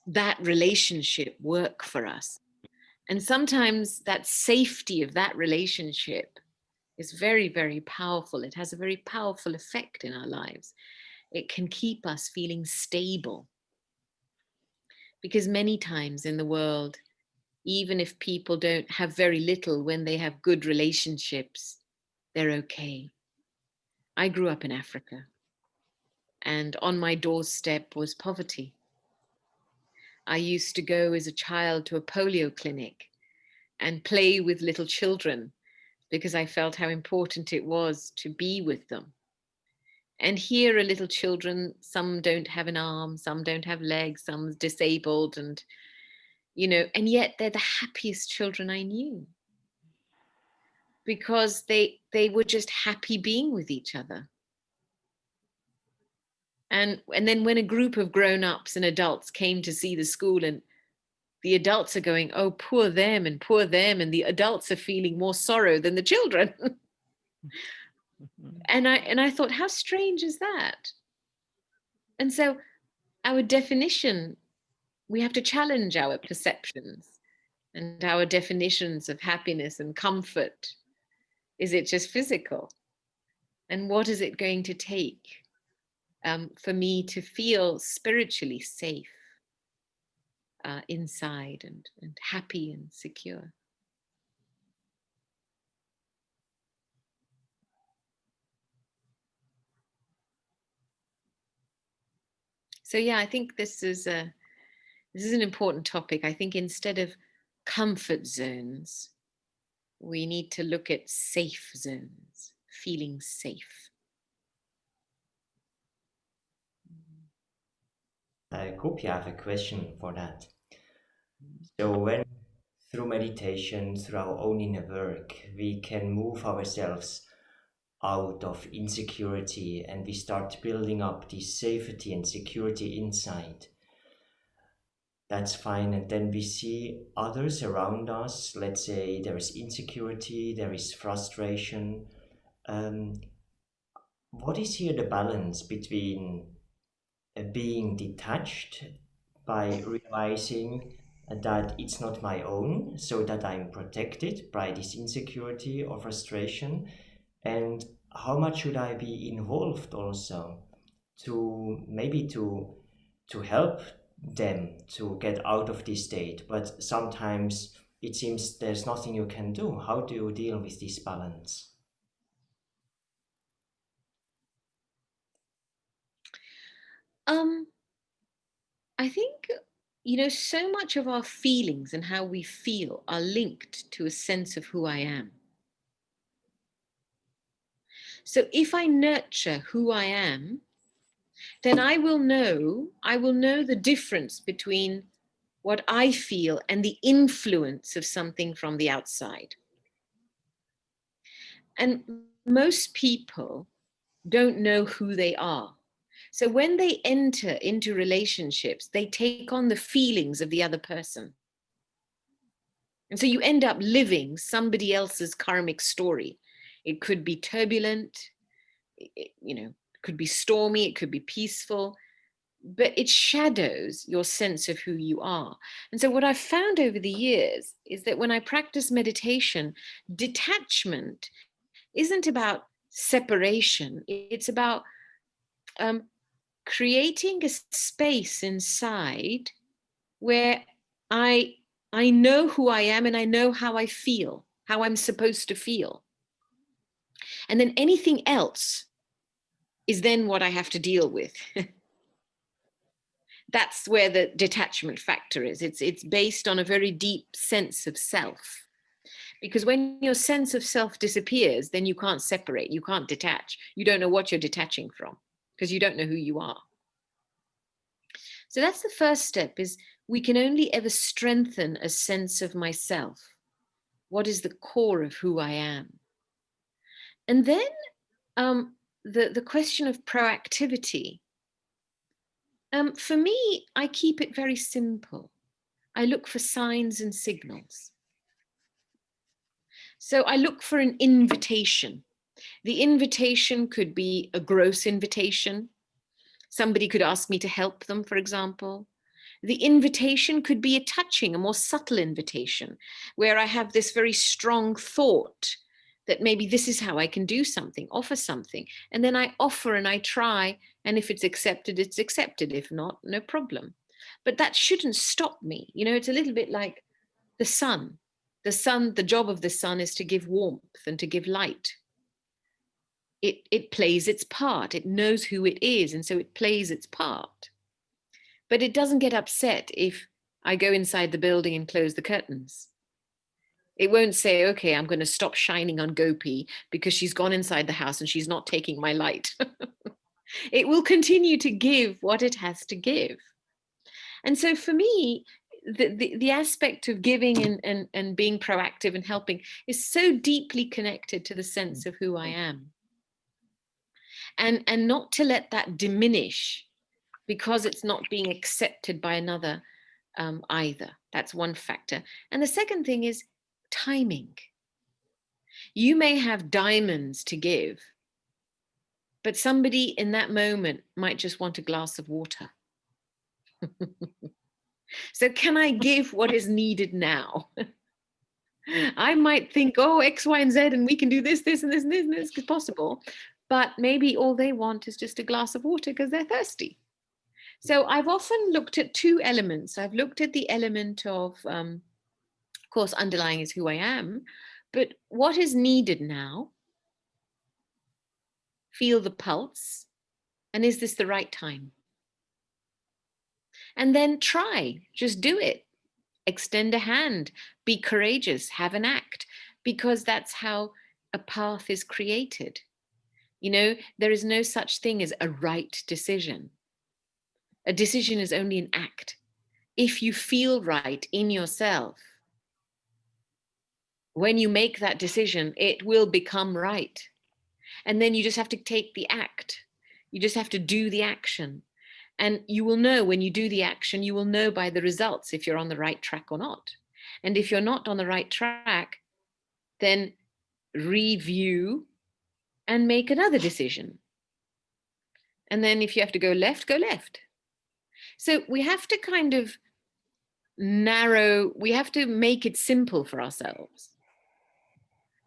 that relationship work for us. And sometimes that safety of that relationship is very, very powerful. It has a very powerful effect in our lives. It can keep us feeling stable. Because many times in the world, even if people don't have very little, when they have good relationships, they're okay. I grew up in Africa, and on my doorstep was poverty. I used to go as a child to a polio clinic and play with little children because I felt how important it was to be with them. And here are little children, some don't have an arm, some don't have legs, some's disabled, and you know, and yet they're the happiest children I knew because they were just happy being with each other. And then when a group of grown-ups and adults came to see the school, and the adults are going, oh, poor them, and the adults are feeling more sorrow than the children. And I thought, how strange is that? And so our definition, we have to challenge our perceptions and our definitions of happiness and comfort. Is it just physical? And what is it going to take? for me to feel spiritually safe inside and happy and secure. So yeah, I think this is an important topic. I think instead of comfort zones, we need to look at safe zones, feeling safe. Gopi, I have a question for that. So when through meditation, through our own inner work, we can move ourselves out of insecurity and we start building up this safety and security inside. That's fine. And then we see others around us. Let's say there is insecurity, there is frustration. What is here the balance between being detached by realizing that it's not my own, so that I'm protected by this insecurity or frustration, and how much should I be involved also to maybe to help them to get out of this state? But sometimes it seems there's nothing you can do. How do you deal with this balance? I think, so much of our feelings and how we feel are linked to a sense of who I am. So if I nurture who I am, then I will know the difference between what I feel and the influence of something from the outside. And most people don't know who they are. So when they enter into relationships, they take on the feelings of the other person. And so you end up living somebody else's karmic story. It could be turbulent, it could be stormy, it could be peaceful, but it shadows your sense of who you are. And so what I've found over the years is that when I practice meditation, detachment isn't about separation. It's about creating a space inside where I know who I am and I know how I feel, how I'm supposed to feel. And then anything else is then what I have to deal with. That's where the detachment factor is. It's based on a very deep sense of self. Because when your sense of self disappears, then you can't separate, you can't detach. You don't know what you're detaching from because you don't know who you are. So that's the first step, is we can only ever strengthen a sense of myself. What is the core of who I am? And then the question of proactivity. For me, I keep it very simple. I look for signs and signals. So I look for an invitation. The invitation could be a gross invitation. Somebody could ask me to help them, for example. The invitation could be a touching, a more subtle invitation, where I have this very strong thought that maybe this is how I can do something, offer something. And then I offer and I try. And if it's accepted, it's accepted. If not, no problem. But that shouldn't stop me. It's a little bit like the sun. The sun, the job of the sun is to give warmth and to give light. It plays its part. It knows who it is. And so it plays its part. But it doesn't get upset if I go inside the building and close the curtains. It won't say, okay, I'm going to stop shining on Gopi because she's gone inside the house and she's not taking my light. It will continue to give what it has to give. And so for me, the aspect of giving and being proactive and helping is so deeply connected to the sense of who I am. And not to let that diminish because it's not being accepted by another either. That's one factor. And the second thing is timing. You may have diamonds to give, but somebody in that moment might just want a glass of water. So can I give what is needed now? I might think, oh, X, Y, and Z, and we can do this, this, and this, and this, and this is possible. but maybe all they want is just a glass of water because they're thirsty. So I've often looked at two elements. I've looked at the element of course, underlying is who I am, but what is needed now? Feel the pulse, and is this the right time? And then try, just do it. Extend a hand, be courageous, have an act, because that's how a path is created. You know, there is no such thing as a right decision. A decision is only an act. If you feel right in yourself, when you make that decision, it will become right. And then you just have to take the act. You just have to do the action. And you will know when you do the action, you will know by the results if you're on the right track or not. And if you're not on the right track, then review and make another decision. And then if you have to go left, go left. So we have to kind of narrow, we have to make it simple for ourselves.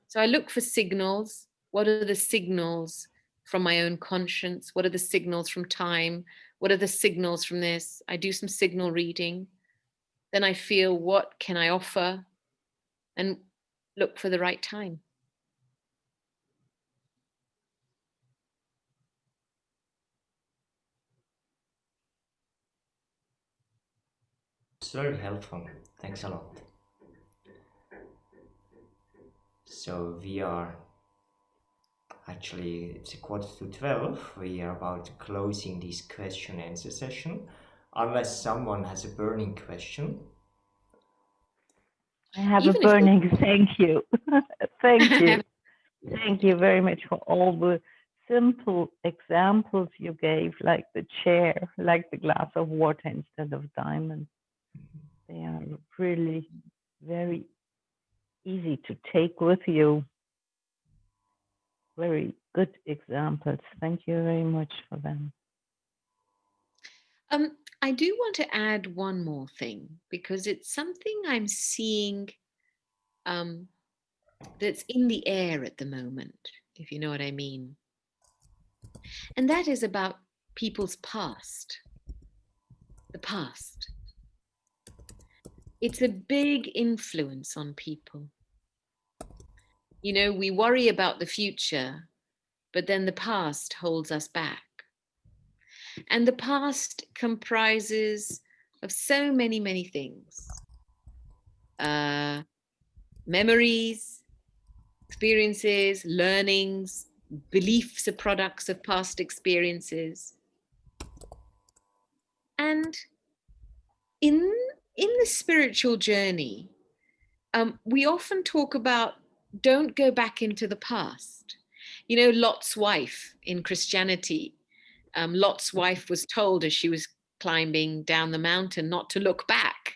So I look for signals. What are the signals from my own conscience? What are the signals from time? What are the signals from this? I do some signal reading. Then I feel, what can I offer? And look for the right time. It's very helpful. Thanks a lot. So we are actually, it's 11:45. We are about to closing this question answer session, unless someone has a burning question. I have Even a if burning thank you. Thank you. Thank you very much for all the simple examples you gave, like the chair, like the glass of water instead of diamond. They are really very easy to take with you. Very good examples. Thank you very much for them. I do want to add one more thing, because it's something I'm seeing that's in the air at the moment, if you know what I mean. And that is about people's past. The past. It's a big influence on people. You know, we worry about the future, but then the past holds us back. And the past comprises of so many, many things. Memories, experiences, learnings, beliefs are products of past experiences. And in the spiritual journey, we often talk about don't go back into the past. You know, Lot's wife in Christianity, Lot's wife was told as she was climbing down the mountain not to look back.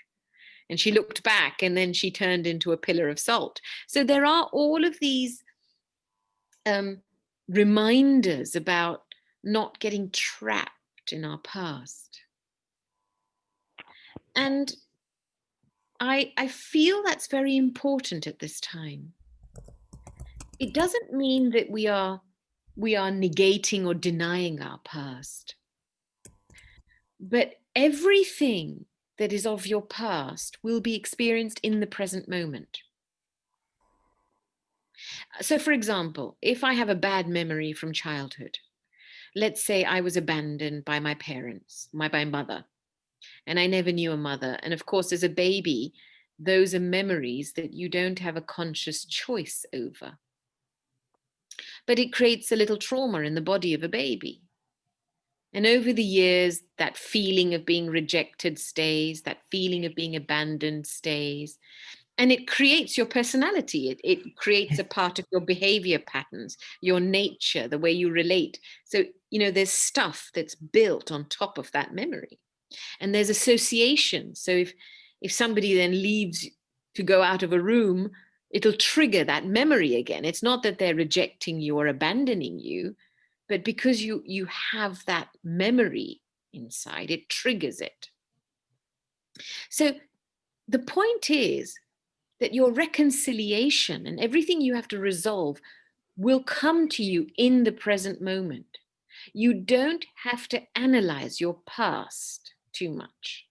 And she looked back and then she turned into a pillar of salt. So there are all of these reminders about not getting trapped in our past. And I feel that's very important at this time. It doesn't mean that we are negating or denying our past. But everything that is of your past will be experienced in the present moment. So, for example, if I have a bad memory from childhood, let's say I was abandoned by my parents, my mother, and I never knew a mother. And of course, as a baby, those are memories that you don't have a conscious choice over. But it creates a little trauma in the body of a baby. And over the years, that feeling of being rejected stays, that feeling of being abandoned stays. And it creates your personality. It creates a part of your behavior patterns, your nature, the way you relate. So, you know, there's stuff that's built on top of that memory. And there's association. So if somebody then leaves to go out of a room, it'll trigger that memory again. It's not that they're rejecting you or abandoning you, but because you have that memory inside, it triggers it. So the point is that your reconciliation and everything you have to resolve will come to you in the present moment. You don't have to analyze your past too much,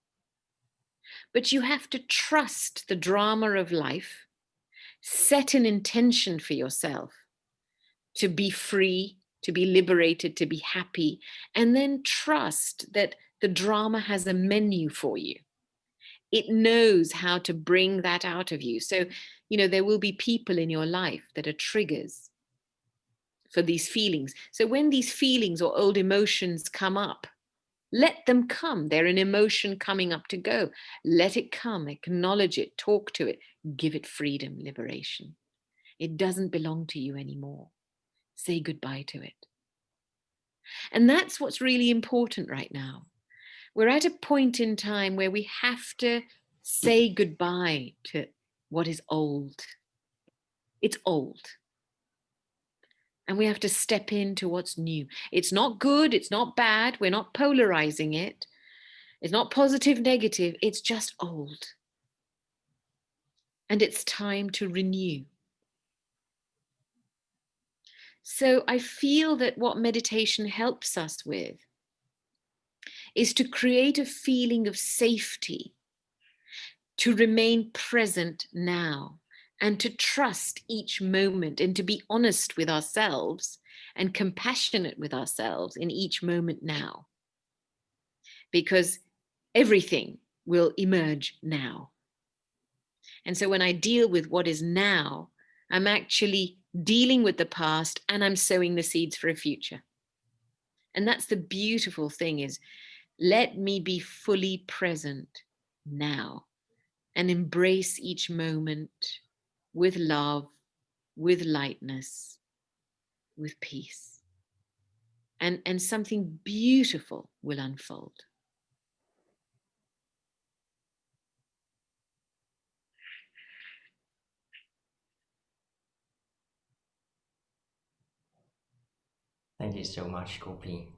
but you have to trust the drama of life, set an intention for yourself to be free, to be liberated, to be happy, and then trust that the drama has a menu for you. It knows how to bring that out of you. So, there will be people in your life that are triggers for these feelings. So when these feelings or old emotions come up, let them come. They're an emotion coming up to go. Let it come, acknowledge it, talk to it, give it freedom, liberation. It doesn't belong to you anymore. Say goodbye to it. And that's what's really important right now. We're at a point in time where we have to say goodbye to what is old. It's old. And we have to step into what's new. It's not good, it's not bad, we're not polarizing it. It's not positive, negative, it's just old. And it's time to renew. So I feel that what meditation helps us with is to create a feeling of safety, to remain present now, and to trust each moment, and to be honest with ourselves and compassionate with ourselves in each moment now. Because everything will emerge now. And so when I deal with what is now, I'm actually dealing with the past and I'm sowing the seeds for a future. And that's the beautiful thing, is let me be fully present now and embrace each moment with love, with lightness, with peace. And something beautiful will unfold. Thank you so much, Gopi.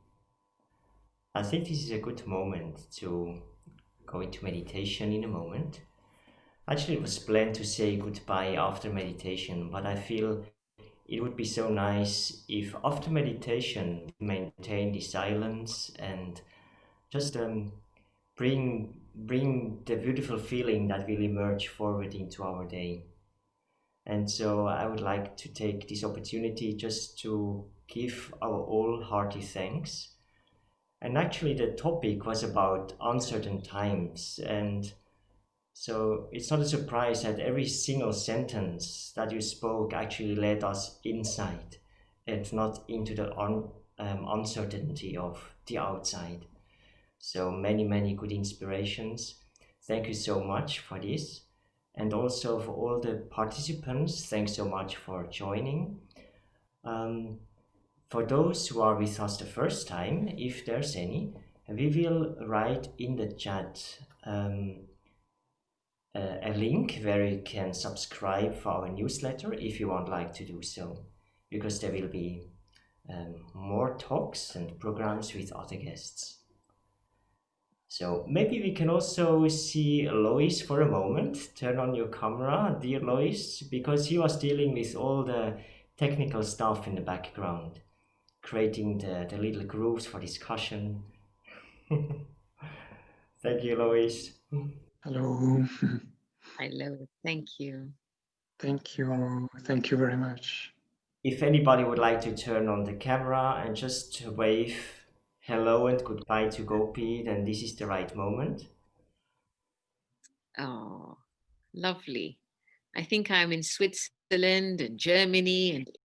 I think this is a good moment to go into meditation in a moment. Actually, it was planned to say goodbye after meditation, but I feel it would be so nice if after meditation we maintain the silence and just bring the beautiful feeling that will emerge forward into our day. And so I would like to take this opportunity just to give our all hearty thanks. And actually the topic was about uncertain times, and so it's not a surprise that every single sentence that you spoke actually led us inside and not into the uncertainty of the outside. So many good inspirations. Thank you so much for this. And also for all the participants, thanks so much for joining. For those who are with us the first time, if there's any, we will write in the chat a link where you can subscribe for our newsletter if you would like to do so, because there will be more talks and programs with other guests. So maybe we can also see Lois for a moment. Turn on your camera, dear Lois, because he was dealing with all the technical stuff in the background, creating the little grooves for discussion. Thank you, Lois. Hello. I love it. Thank you. Thank you. Thank you very much. If anybody would like to turn on the camera and just wave hello and goodbye to Gopi, then this is the right moment. Oh, lovely. I think I'm in Switzerland and Germany and